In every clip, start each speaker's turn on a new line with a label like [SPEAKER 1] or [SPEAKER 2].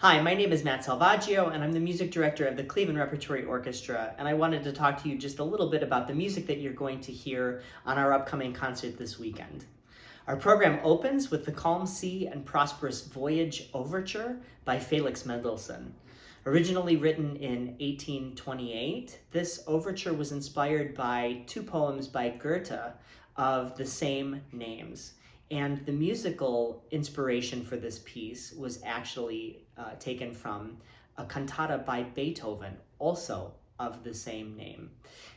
[SPEAKER 1] Hi, my name is Matt Salvaggio, and I'm the music director of the Cleveland Repertory Orchestra, and I wanted to talk to you just a little bit about the music that you're going to hear on our upcoming concert this weekend. Our program opens with the Calm Sea and Prosperous Voyage Overture by Felix Mendelssohn. Originally written in 1828, this overture was inspired by two poems by Goethe of the same names. And the musical inspiration for this piece was actually taken from a cantata by Beethoven, also of the same name.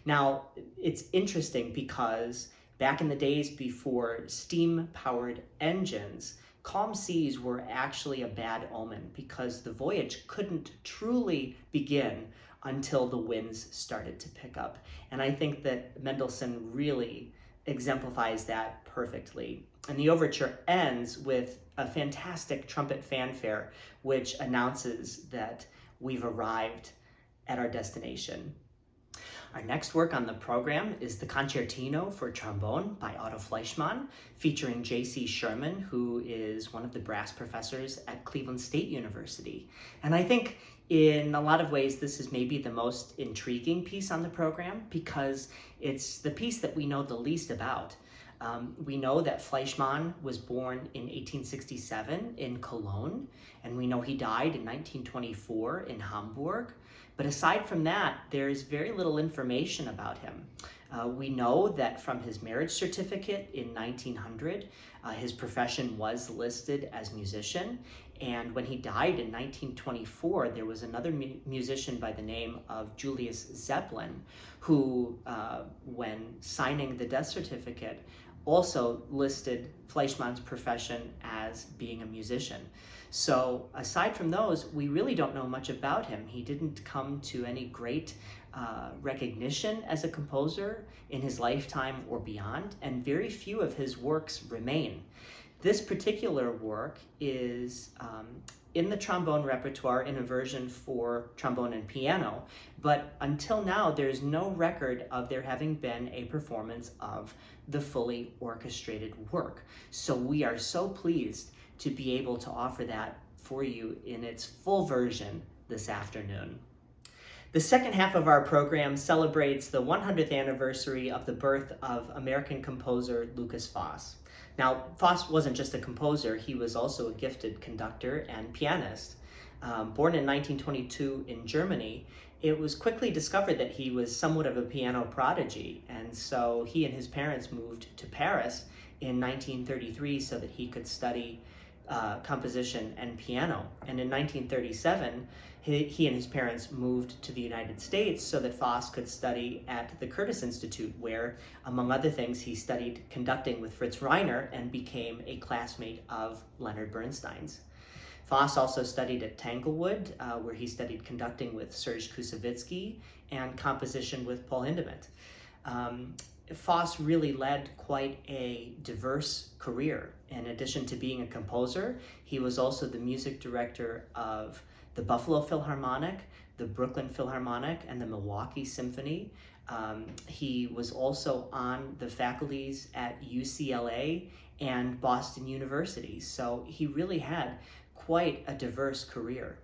[SPEAKER 1] Now, it's interesting because back in the days before steam-powered engines, calm seas were actually a bad omen because the voyage couldn't truly begin until the winds started to pick up. And I think that Mendelssohn really exemplifies that perfectly. And the overture ends with a fantastic trumpet fanfare, which announces that we've arrived at our destination. Our next work on the program is the Concertino for Trombone by Otto Fleischmann, featuring J.C. Sherman, who is one of the brass professors at Cleveland State University. And I think in a lot of ways, this is maybe the most intriguing piece on the program because it's the piece that we know the least about. We know that Fleischmann was born in 1867 in Cologne, and we know he died in 1924 in Hamburg. But aside from that, there's very little information about him. We know that from his marriage certificate in 1900, his profession was listed as musician. And when he died in 1924, there was another musician by the name of Julius Zeppelin, who, when signing the death certificate, also listed Fleischmann's profession as being a musician. So aside from those, we really don't know much about him. He didn't come to any great recognition as a composer in his lifetime or beyond, and very few of his works remain. This particular work is in the trombone repertoire in a version for trombone and piano, but until now there's no record of there having been a performance of the fully orchestrated work. So we are so pleased to be able to offer that for you in its full version this afternoon. The second half of our program celebrates the 100th anniversary of the birth of American composer Lukas Foss. Now, Foss wasn't just a composer, he was also a gifted conductor and pianist. Born in 1922 in Germany, it was quickly discovered that he was somewhat of a piano prodigy, and so he and his parents moved to Paris in 1933 so that he could study composition and piano. And in 1937, he and his parents moved to the United States so that Foss could study at the Curtis Institute, where, among other things, he studied conducting with Fritz Reiner and became a classmate of Leonard Bernstein's. Foss also studied at Tanglewood, where he studied conducting with Serge Koussevitzky and composition with Paul Hindemith. Foss really led quite a diverse career. In addition to being a composer, he was also the music director of the Buffalo Philharmonic, the Brooklyn Philharmonic, and the Milwaukee Symphony. He was also on the faculties at UCLA and Boston University. So he really had quite a diverse career.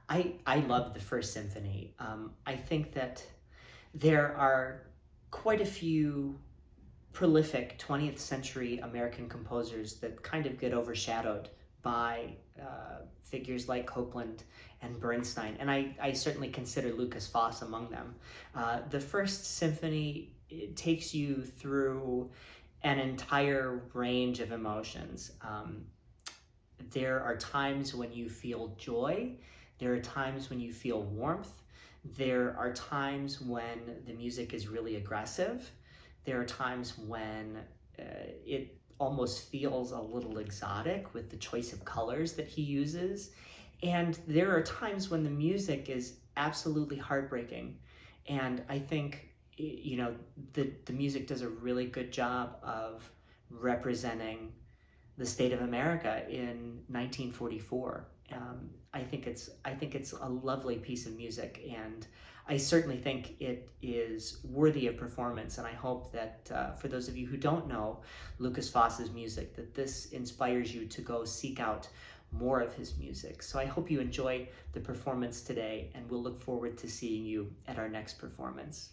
[SPEAKER 1] I love the First Symphony. I think that there are quite a few prolific 20th century American composers that kind of get overshadowed by figures like Copland and Bernstein, and I certainly consider Lukas Foss among them. The First Symphony takes you through an entire range of emotions. There are times when you feel joy, there are times when you feel warmth, there are times when the music is really aggressive. There are times when it almost feels a little exotic with the choice of colors that he uses. And there are times when the music is absolutely heartbreaking. And I think, the music does a really good job of representing the state of America in 1944. I think it's a lovely piece of music, and I certainly think it is worthy of performance. And I hope that for those of you who don't know Lukas Foss's music, that this inspires you to go seek out more of his music. So I hope you enjoy the performance today, and we'll look forward to seeing you at our next performance.